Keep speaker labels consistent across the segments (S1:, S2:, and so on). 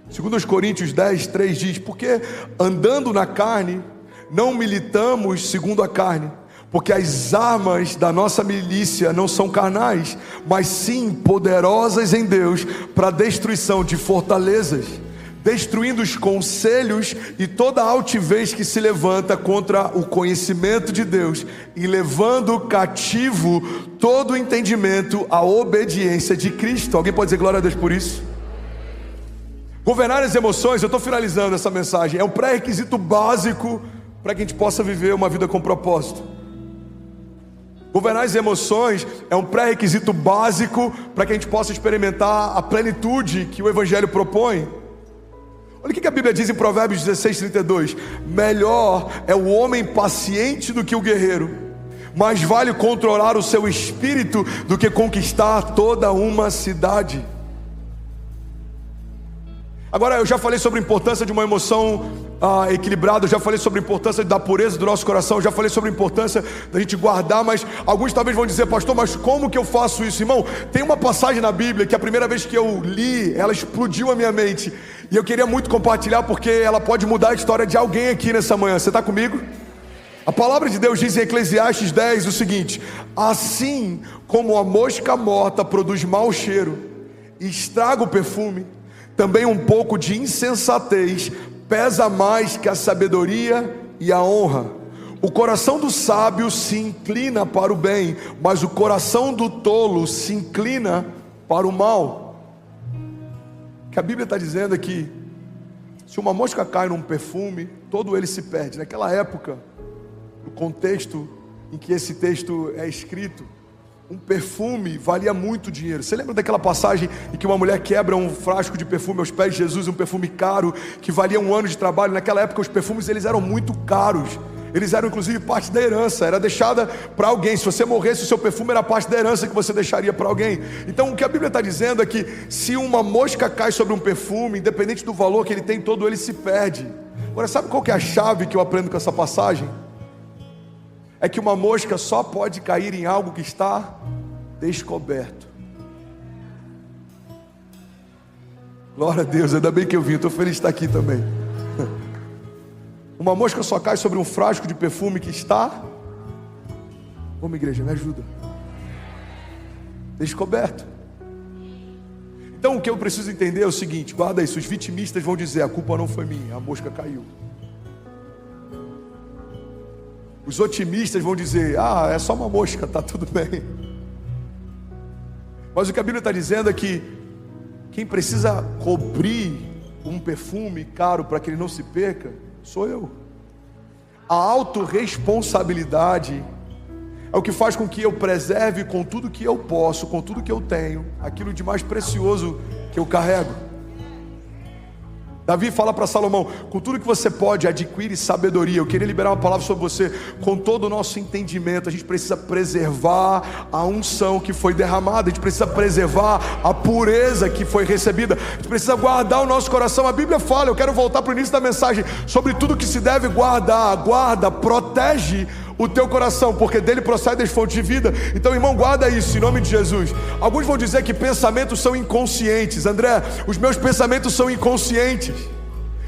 S1: 2 Coríntios 10, 3 diz: porque andando na carne, não militamos segundo a carne, porque as armas da nossa milícia não são carnais, mas sim poderosas em Deus para a destruição de fortalezas, destruindo os conselhos e toda altivez que se levanta contra o conhecimento de Deus, e levando cativo todo o entendimento à obediência de Cristo. Alguém pode dizer glória a Deus por isso? Governar as emoções, eu estou finalizando essa mensagem, é um pré-requisito básico para que a gente possa viver uma vida com propósito. Governar as emoções é um pré-requisito básico para que a gente possa experimentar a plenitude que o Evangelho propõe. Olha o que a Bíblia diz em Provérbios 16, 32: melhor é o homem paciente do que o guerreiro, mais vale controlar o seu espírito do que conquistar toda uma cidade. Agora, eu já falei sobre a importância de uma emoção equilibrada, eu já falei sobre a importância da pureza do nosso coração, eu já falei sobre a importância da gente guardar, mas alguns talvez vão dizer: pastor, mas como que eu faço isso? Irmão, tem uma passagem na Bíblia que a primeira vez que eu li, ela explodiu a minha mente, e eu queria muito compartilhar, porque ela pode mudar a história de alguém aqui nessa manhã. Você está comigo? A palavra de Deus diz em Eclesiastes 10 o seguinte: assim como a mosca morta produz mau cheiro e estraga o perfume, também um pouco de insensatez pesa mais que a sabedoria e a honra. O coração do sábio se inclina para o bem, mas o coração do tolo se inclina para o mal. O que a Bíblia está dizendo é que se uma mosca cai num perfume, todo ele se perde. Naquela época, no contexto em que esse texto é escrito, um perfume valia muito dinheiro. Você lembra daquela passagem em que uma mulher quebra um frasco de perfume aos pés de Jesus, um perfume caro, que valia 1 ano de trabalho? Naquela época os perfumes eles eram muito caros, eles eram inclusive parte da herança, era deixada para alguém. Se você morresse, o seu perfume era parte da herança que você deixaria para alguém. Então o que a Bíblia está dizendo é que se uma mosca cai sobre um perfume, independente do valor que ele tem, todo ele se perde. Agora, sabe qual que é a chave que eu aprendo com essa passagem? É que uma mosca só pode cair em algo que está descoberto. Glória a Deus, ainda bem que eu vim, estou feliz de estar aqui também. Uma mosca só cai sobre um frasco de perfume que está... Vamos, igreja, me ajuda. Descoberto. Então o que eu preciso entender é o seguinte, guarda isso: os vitimistas vão dizer: a culpa não foi minha, a mosca caiu. Os otimistas vão dizer: é só uma mosca, está tudo bem. Mas o que a Bíblia está dizendo é que quem precisa cobrir um perfume caro para que ele não se perca, sou eu. A autorresponsabilidade é o que faz com que eu preserve com tudo que eu posso, com tudo que eu tenho, aquilo de mais precioso que eu carrego. Davi fala para Salomão: com tudo que você pode, adquire sabedoria. Eu queria liberar uma palavra sobre você. Com todo o nosso entendimento, a gente precisa preservar a unção que foi derramada, a gente precisa preservar a pureza que foi recebida, a gente precisa guardar o nosso coração. A Bíblia fala, eu quero voltar para o início da mensagem, sobre tudo que se deve guardar. Guarda, protege o teu coração, porque dele procede as fontes de vida. Então, irmão, guarda isso em nome de Jesus. Alguns vão dizer que pensamentos são inconscientes. André, os meus pensamentos são inconscientes.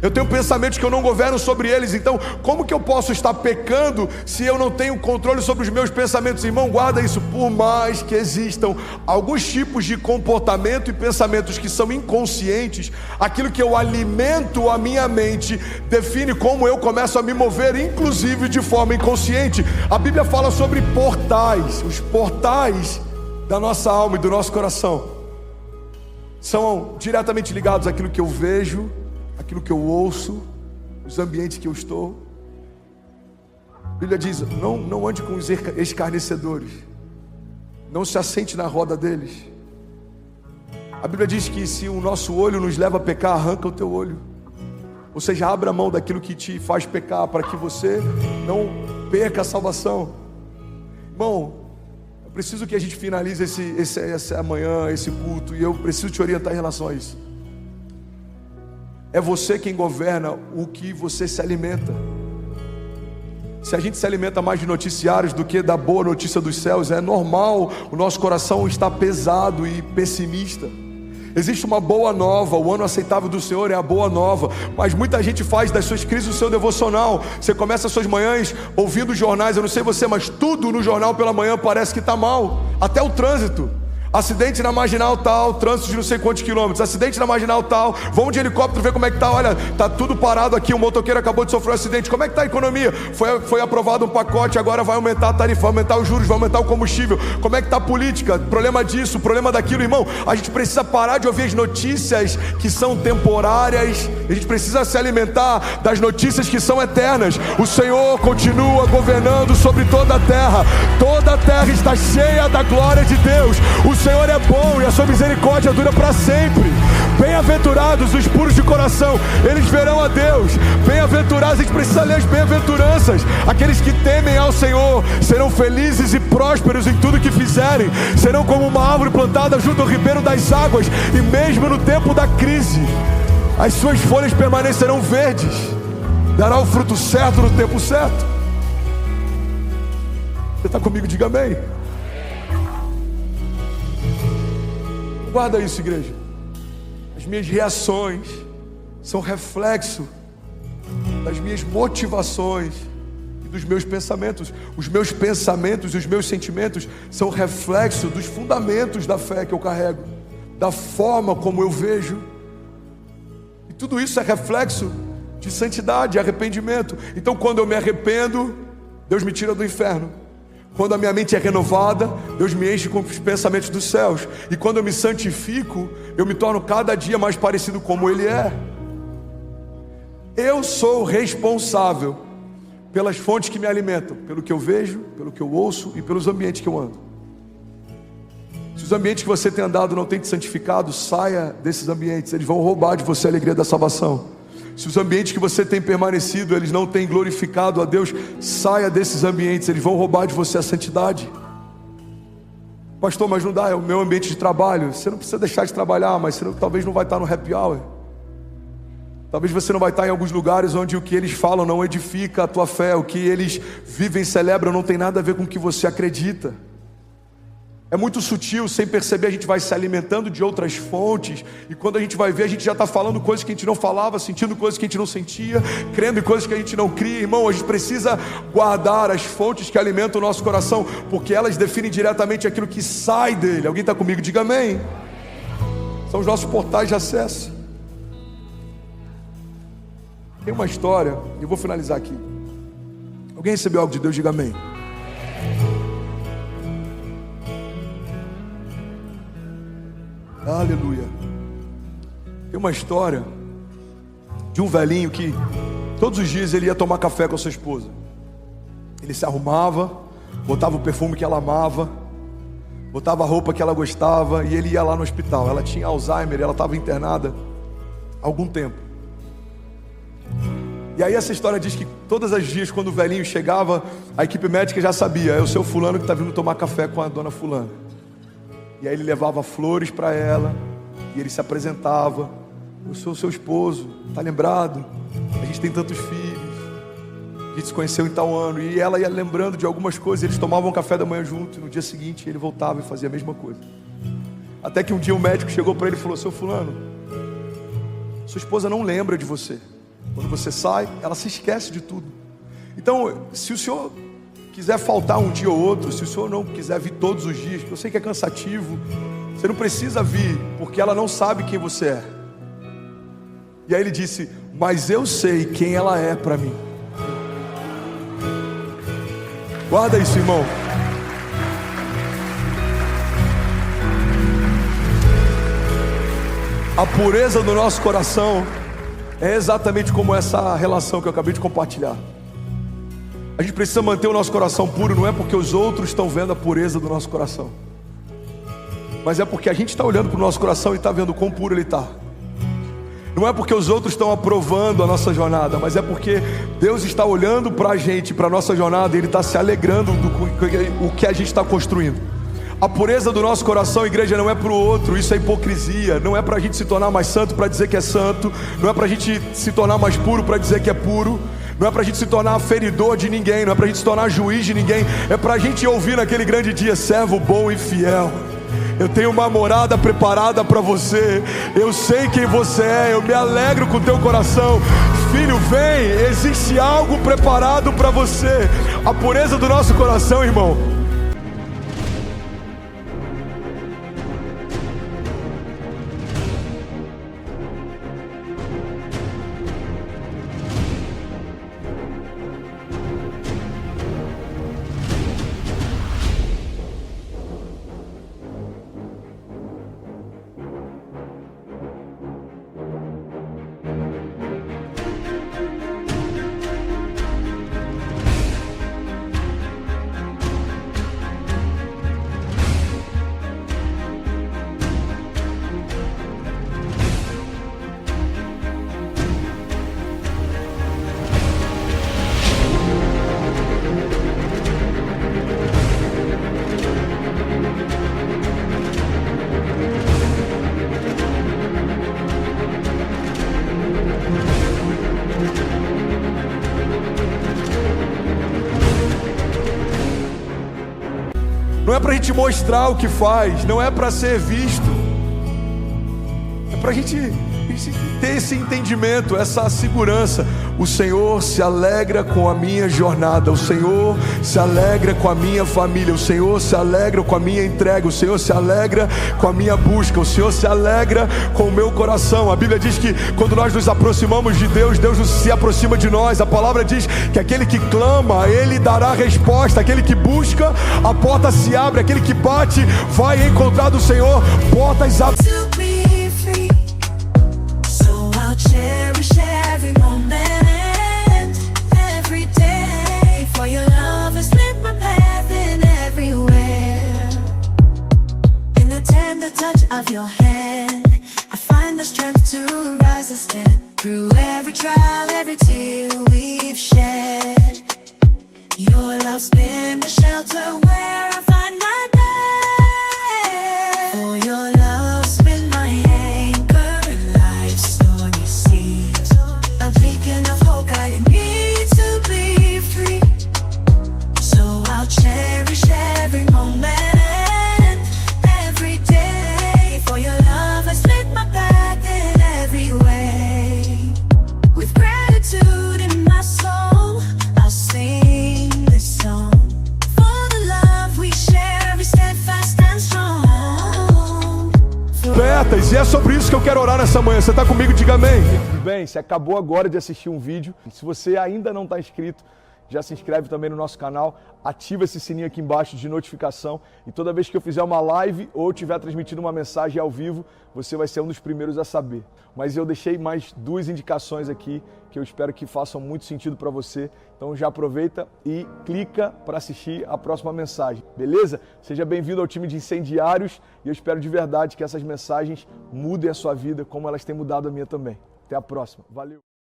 S1: Eu tenho pensamentos que eu não governo sobre eles. Então, como que eu posso estar pecando se eu não tenho controle sobre os meus pensamentos? Irmão, guarda isso. Por mais que existam alguns tipos de comportamento e pensamentos que são inconscientes, aquilo que eu alimento a minha mente define como eu começo a me mover, inclusive de forma inconsciente. A Bíblia fala sobre portais. Os portais da nossa alma e do nosso coração são diretamente ligados àquilo que eu vejo, aquilo que eu ouço, os ambientes que eu estou. A Bíblia diz: não ande com os escarnecedores, não se assente na roda deles. A Bíblia diz que se o nosso olho nos leva a pecar, arranca o teu olho. Ou seja, abra mão daquilo que te faz pecar, para que você não perca a salvação. Irmão, eu preciso que a gente finalize essa manhã, esse culto, e eu preciso te orientar em relação a isso. É você quem governa o que você se alimenta. Se a gente se alimenta mais de noticiários do que da boa notícia dos céus, é normal o nosso coração estar pesado e pessimista. Existe uma boa nova, o ano aceitável do Senhor é a boa nova. Mas muita gente faz das suas crises o seu devocional. Você começa as suas manhãs ouvindo jornais, eu não sei você, mas tudo no jornal pela manhã parece que está mal. Até o trânsito. Acidente na marginal tal, trânsito de não sei quantos quilômetros, acidente na marginal tal, vamos de helicóptero ver como é que tá, olha, tá tudo parado aqui, o motoqueiro acabou de sofrer um acidente, como é que tá a economia? Foi aprovado um pacote, agora vai aumentar a tarifa, vai aumentar os juros, vai aumentar o combustível, como é que tá a política? Problema disso, problema daquilo, irmão. A gente precisa parar de ouvir as notícias que são temporárias, a gente precisa se alimentar das notícias que são eternas. O Senhor continua governando sobre toda a terra está cheia da glória de Deus. O Senhor é bom e a sua misericórdia dura para sempre. Bem-aventurados os puros de coração, eles verão a Deus. Bem-aventurados, a gente precisa ler as bem-aventuranças. Aqueles que temem ao Senhor serão felizes e prósperos em tudo que fizerem. Serão como uma árvore plantada junto ao ribeiro das águas, e mesmo no tempo da crise as suas folhas permanecerão verdes. Dará o fruto certo no tempo certo. Você está comigo? Diga amém. Guarda isso, igreja. As minhas reações são reflexo das minhas motivações e dos meus pensamentos. Os meus pensamentos e os meus sentimentos são reflexo dos fundamentos da fé que eu carrego, da forma como eu vejo. E tudo isso é reflexo de santidade, arrependimento. Então, quando eu me arrependo, Deus me tira do inferno. Quando a minha mente é renovada, Deus me enche com os pensamentos dos céus. E quando eu me santifico, eu me torno cada dia mais parecido como Ele é. Eu sou responsável pelas fontes que me alimentam, pelo que eu vejo, pelo que eu ouço e pelos ambientes que eu ando. Se os ambientes que você tem andado não têm te santificado, saia desses ambientes, eles vão roubar de você a alegria da salvação. Se os ambientes que você tem permanecido, eles não têm glorificado a Deus, saia desses ambientes, eles vão roubar de você a santidade. Pastor, mas não dá, é o meu ambiente de trabalho. Você não precisa deixar de trabalhar, mas você talvez não vai estar no happy hour. Talvez você não vai estar em alguns lugares onde o que eles falam não edifica a tua fé, o que eles vivem, celebram, não tem nada a ver com o que você acredita. É muito sutil, sem perceber a gente vai se alimentando de outras fontes, e quando a gente vai ver, a gente já está falando coisas que a gente não falava, sentindo coisas que a gente não sentia, crendo em coisas que a gente não cria. Irmão, a gente precisa guardar as fontes que alimentam o nosso coração, porque elas definem diretamente aquilo que sai dele. Alguém está comigo? Diga amém. São os nossos portais de acesso. Tem uma história, eu vou finalizar aqui. Alguém recebeu algo de Deus? Diga amém. Aleluia. Tem uma história de um velhinho que todos os dias ele ia tomar café com a sua esposa. Ele se arrumava, botava o perfume que ela amava, botava a roupa que ela gostava, e ele ia lá no hospital. Ela tinha Alzheimer, ela estava internada há algum tempo. E aí essa história diz que todos os dias, quando o velhinho chegava, a equipe médica já sabia: é o seu fulano que está vindo tomar café com a dona fulana. E aí ele levava flores para ela, e ele se apresentava: eu sou seu esposo, tá lembrado? A gente tem tantos filhos, a gente se conheceu em tal ano. E ela ia lembrando de algumas coisas, eles tomavam café da manhã junto, e no dia seguinte ele voltava e fazia a mesma coisa. Até que um dia o médico chegou para ele e falou: seu fulano, sua esposa não lembra de você. Quando você sai, ela se esquece de tudo. Então, se o senhor quiser faltar um dia ou outro, se o senhor não quiser vir todos os dias, porque eu sei que é cansativo, você não precisa vir, porque ela não sabe quem você é. E aí ele disse: mas eu sei quem ela é para mim. Guarda isso, irmão. A pureza do nosso coração é exatamente como essa relação que eu acabei de compartilhar. A gente precisa manter o nosso coração puro, não é porque os outros estão vendo a pureza do nosso coração, mas é porque a gente está olhando para o nosso coração e está vendo quão puro ele está. Não é porque os outros estão aprovando a nossa jornada, mas é porque Deus está olhando para a gente, para a nossa jornada, e Ele está se alegrando do que a gente está construindo. A pureza do nosso coração, igreja, não é para o outro, isso é hipocrisia. Não é para a gente se tornar mais santo para dizer que é santo, não é para a gente se tornar mais puro para dizer que é puro, não é para a gente se tornar feridor de ninguém, não é para a gente se tornar juiz de ninguém. É para a gente ouvir naquele grande dia: servo bom e fiel. Eu tenho uma morada preparada para você. Eu sei quem você é. Eu me alegro com o teu coração. Filho, vem. Existe algo preparado para você. A pureza do nosso coração, irmão. Não é para a gente mostrar o que faz, não é para ser visto, é para a gente ter esse entendimento, essa segurança. O Senhor se alegra com a minha jornada, o Senhor se alegra com a minha família, o Senhor se alegra com a minha entrega, o Senhor se alegra com a minha busca, o Senhor se alegra com o meu coração. A Bíblia diz que quando nós nos aproximamos de Deus, Deus se aproxima de nós. A palavra diz que aquele que clama, Ele dará resposta. Aquele que busca, a porta se abre. Aquele que bate, vai encontrar do Senhor portas abertas.
S2: Of your hand, I find the strength to rise and stand through every trial, every tear we've shed. Your love's been the shelter where I find my bed. For your love's been my anchor in life's stormy seas, a beacon of hope guiding me to be free. So I'll cherish every moment.
S1: E é sobre isso que eu quero orar nessa manhã. Você está comigo? Diga amém. Bem, você acabou agora de assistir um vídeo. Se você ainda não está inscrito, já se inscreve também no nosso canal, ativa esse sininho aqui embaixo de notificação e toda vez que eu fizer uma live ou estiver transmitindo uma mensagem ao vivo, você vai ser um dos primeiros a saber. Mas eu deixei mais 2 indicações aqui que eu espero que façam muito sentido para você. Então já aproveita e clica para assistir a próxima mensagem, beleza? Seja bem-vindo ao time de incendiários e eu espero de verdade que essas mensagens mudem a sua vida como elas têm mudado a minha também. Até a próxima. Valeu!